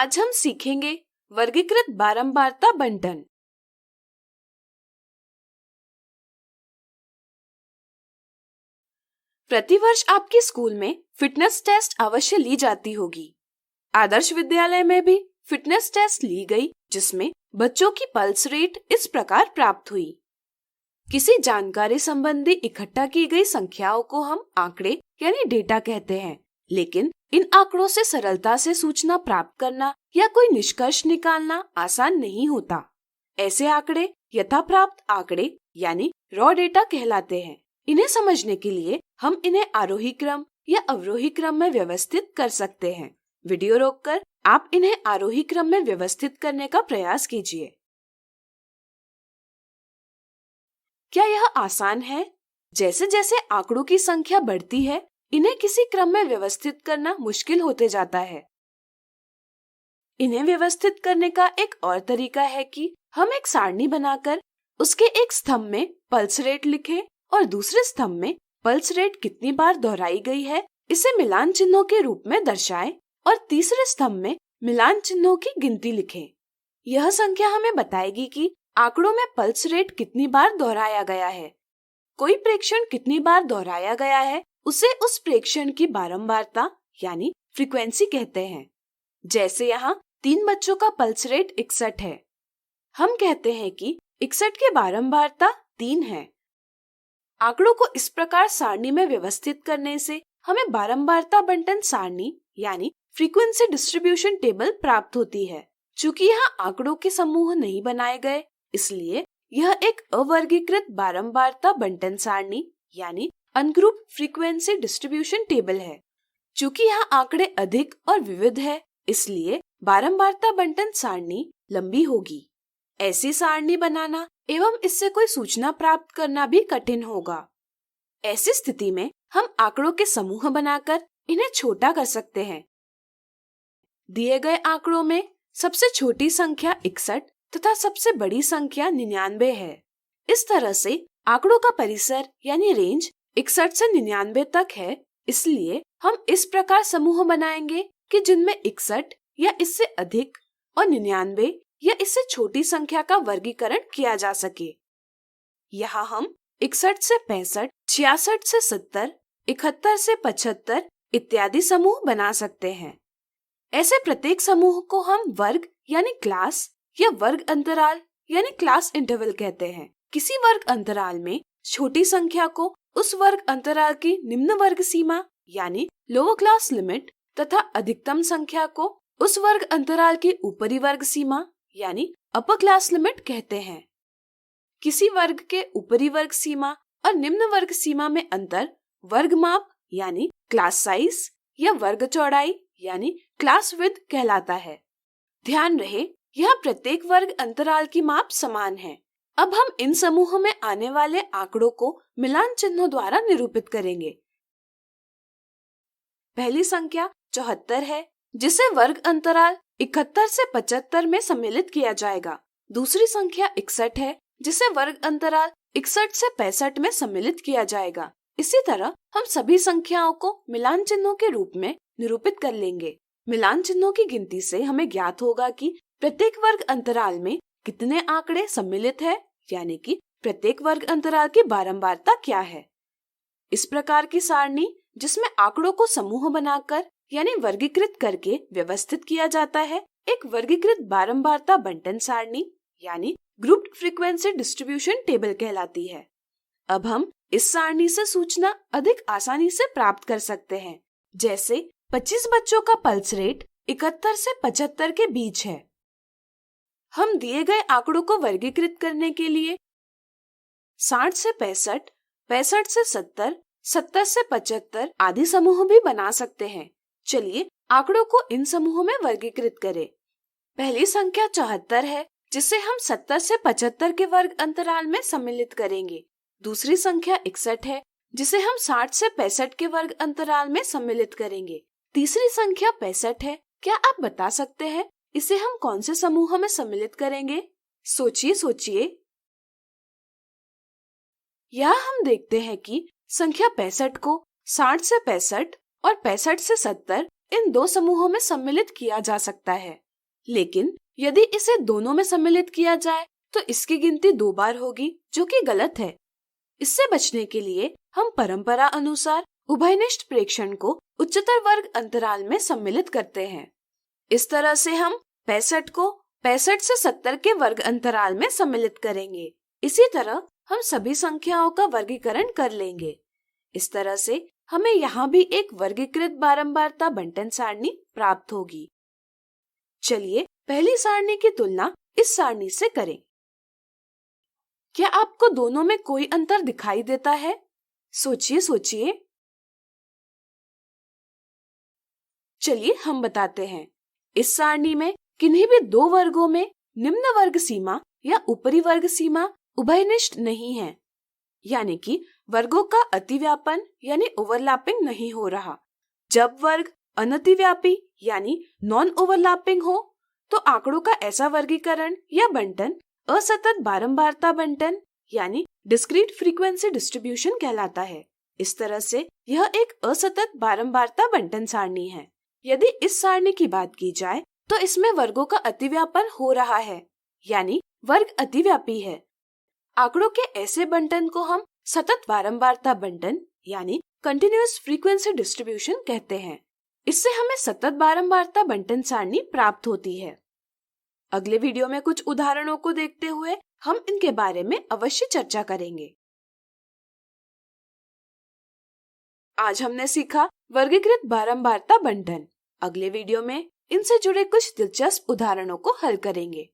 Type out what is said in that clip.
आज हम सीखेंगे वर्गीकृत बारंबारता बंटन। प्रतिवर्ष आपके स्कूल में फिटनेस टेस्ट अवश्य ली जाती होगी। आदर्श विद्यालय में भी फिटनेस टेस्ट ली गई, जिसमें बच्चों की पल्स रेट इस प्रकार प्राप्त हुई। किसी जानकारी संबंधी इकट्ठा की गई संख्याओं को हम आंकड़े यानी डेटा कहते हैं, लेकिन इन आंकड़ों से सरलता से सूचना प्राप्त करना या कोई निष्कर्ष निकालना आसान नहीं होता। ऐसे आंकड़े यथाप्राप्त आंकड़े यानी रॉ डेटा कहलाते हैं। इन्हें समझने के लिए हम इन्हें आरोही क्रम या अवरोही क्रम में व्यवस्थित कर सकते हैं। वीडियो रोककर आप इन्हें आरोही क्रम में व्यवस्थित करने का प्रयास कीजिए। क्या यह आसान है? जैसे जैसे आंकड़ों की संख्या बढ़ती है, इन्हें किसी क्रम में व्यवस्थित करना मुश्किल होते जाता है। इन्हें व्यवस्थित करने का एक और तरीका है कि हम एक सारणी बनाकर उसके एक स्तंभ में पल्स रेट लिखें और दूसरे स्तंभ में पल्स रेट कितनी बार दोहराई गई है इसे मिलान चिन्हों के रूप में दर्शाएं और तीसरे स्तंभ में मिलान चिन्हों की गिनती लिखें। यह संख्या हमें बताएगी कि आंकड़ों में पल्स रेट कितनी बार दोहराया गया है। कोई प्रेक्षण कितनी बार दोहराया गया है उसे उस प्रेक्षण की बारंबारता यानी फ्रीक्वेंसी कहते हैं। जैसे यहाँ 3 बच्चों का पल्स रेट 61 है। हम कहते हैं कि 61 की बारंबारता 3 है। आंकड़ों को इस प्रकार सारणी में व्यवस्थित करने से हमें बारंबारता बंटन सारणी यानी फ्रीक्वेंसी डिस्ट्रीब्यूशन टेबल प्राप्त होती है। चूंकि यहाँ आंकड़ों के समूह नहीं बनाए गए, इसलिए यह एक अवर्गीकृत बारंबारता बंटन सारणी यानी अनग्रुप फ्रीक्वेंसी डिस्ट्रीब्यूशन टेबल है। चूंकि यहाँ आंकड़े अधिक और विविध है, इसलिए बारंबारता बंटन सारणी लंबी होगी। ऐसी सारणी बनाना एवं इससे कोई सूचना प्राप्त करना भी कठिन होगा। ऐसी स्थिति में हम आंकड़ों के समूह बनाकर इन्हें छोटा कर सकते हैं। दिए गए आंकड़ों में सबसे छोटी संख्या 61 तथा सबसे बड़ी संख्या 99 है। इस तरह से आंकड़ों का परिसर यानी रेंज 61 से 99 तक है। इसलिए हम इस प्रकार समूह बनाएंगे कि जिनमें 61 या इससे अधिक और 99 या इससे छोटी संख्या का वर्गीकरण किया जा सके। यहाँ हम 61 से 65, 66 से 70, 71 से 75 इत्यादि समूह बना सकते हैं। ऐसे प्रत्येक समूह को हम वर्ग यानी क्लास या वर्ग अंतराल यानी क्लास इंटरवल कहते हैं। किसी वर्ग अंतराल में छोटी संख्या को उस वर्ग अंतराल की निम्न वर्ग सीमा यानी लोअर क्लास लिमिट तथा अधिकतम संख्या को उस वर्ग अंतराल की ऊपरी वर्ग सीमा यानी अपर क्लास लिमिट कहते हैं। किसी वर्ग के ऊपरी वर्ग सीमा और निम्न वर्ग सीमा में अंतर वर्ग माप यानी क्लास साइज या वर्ग चौड़ाई यानी क्लास विड्थ कहलाता है। ध्यान रहे, यह प्रत्येक वर्ग अंतराल की माप समान है। अब हम इन समूह में आने वाले आंकड़ों को मिलान चिन्हों द्वारा निरूपित करेंगे। पहली संख्या 74 है, जिसे वर्ग अंतराल 71 से 75 में सम्मिलित किया जाएगा। दूसरी संख्या 61 है, जिसे वर्ग अंतराल 61 से 65 में सम्मिलित किया जाएगा। इसी तरह हम सभी संख्याओं को मिलान चिन्हों के रूप में निरूपित कर लेंगे। मिलान चिन्हों की गिनती से हमें ज्ञात होगा कि प्रत्येक वर्ग अंतराल में कितने आंकड़े सम्मिलित है, यानी कि प्रत्येक वर्ग अंतराल की बारंबारता क्या है। इस प्रकार की सारणी जिसमें आंकड़ों को समूह बनाकर यानी वर्गीकृत करके व्यवस्थित किया जाता है, एक वर्गीकृत बारंबारता बंटन सारणी यानी ग्रुप्ड फ्रीक्वेंसी डिस्ट्रीब्यूशन टेबल कहलाती है। अब हम इस सारणी से सूचना अधिक आसानी से प्राप्त कर सकते हैं। जैसे 25 बच्चों का पल्स रेट 71 से 75 के बीच है। हम दिए गए आंकड़ों को वर्गीकृत करने के लिए 60 से 65, 65 से 70, 70 से 75 आदि समूह भी बना सकते हैं। चलिए आंकड़ों को इन समूहों में वर्गीकृत करें। पहली संख्या 74 है, जिसे हम 70 से 75 के वर्ग अंतराल में सम्मिलित करेंगे। दूसरी संख्या 61 है, जिसे हम 60 से 65 के वर्ग अंतराल में सम्मिलित करेंगे। तीसरी संख्या 65 है। क्या आप बता सकते हैं इसे हम कौन से समूह में सम्मिलित करेंगे? सोचिए। यहाँ हम देखते हैं कि संख्या 65 को 60 से 65 और 65 से 70 इन दो समूहों में सम्मिलित किया जा सकता है। लेकिन यदि इसे दोनों में सम्मिलित किया जाए तो इसकी गिनती 2 बार होगी, जो कि गलत है। इससे बचने के लिए हम परंपरा अनुसार उभयनिष्ठ प्रेक्षण को उच्चतर वर्ग अंतराल में सम्मिलित करते हैं। इस तरह से हम 65 को 65 से 70 के वर्ग अंतराल में सम्मिलित करेंगे। इसी तरह हम सभी संख्याओं का वर्गीकरण कर लेंगे। इस तरह से हमें यहाँ भी एक वर्गीकृत बारंबारता बंटन सारणी प्राप्त होगी। चलिए पहली सारणी की तुलना इस सारणी से करें। क्या आपको दोनों में कोई अंतर दिखाई देता है? सोचिए सोचिए। चलिए हम बताते हैं। इस सारणी में किन्हीं भी 2 वर्गों में निम्न वर्ग सीमा या ऊपरी वर्ग सीमा उभयनिष्ठ नहीं है, यानी कि वर्गों का अतिव्यापन यानी ओवरलैपिंग नहीं हो रहा। जब वर्ग अनतिव्यापी यानी नॉन ओवरलैपिंग हो तो आंकड़ों का ऐसा वर्गीकरण या बंटन असतत बारंबारता बंटन यानी डिस्क्रीट फ्रीक्वेंसी डिस्ट्रीब्यूशन कहलाता है। इस तरह से यह एक असतत बारंबारता बंटन सारणी है। यदि इस सारणी की बात की जाए तो इसमें वर्गों का अतिव्यापन हो रहा है, यानी वर्ग अतिव्यापी है। आंकड़ों के ऐसे बंटन को हम सतत बारंबारता बंटन यानी कंटिन्यूअस फ्रीक्वेंसी डिस्ट्रीब्यूशन कहते हैं। इससे हमें सतत बारंबारता बंटन सारणी प्राप्त होती है। अगले वीडियो में कुछ उदाहरणों को देखते हुए हम इनके बारे में अवश्य चर्चा करेंगे। आज हमने सीखा वर्गीकृत बारंबारता बंटन। अगले वीडियो में इनसे जुड़े कुछ दिलचस्प उदाहरणों को हल करेंगे।